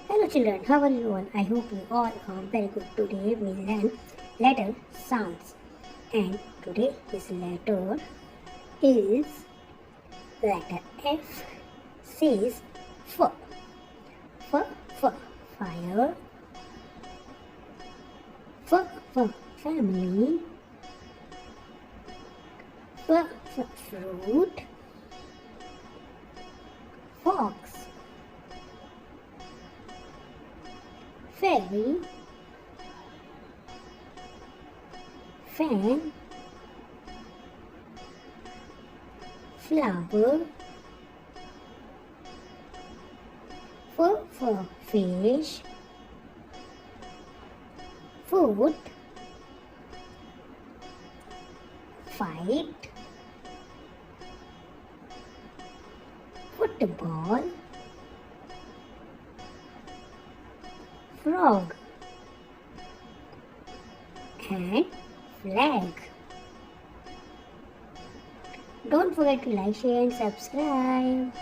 Hello children, how are you all? I hope you all are very good. Today we learn letter sounds, and today this letter is letter F. Says F. F, F, fire. F, F, family. F, F, fruit. Fox. Fairy. Fan. Flower. For fish. Foot. Fight. Football. Frog. And flag. Don't forget to like, share and subscribe.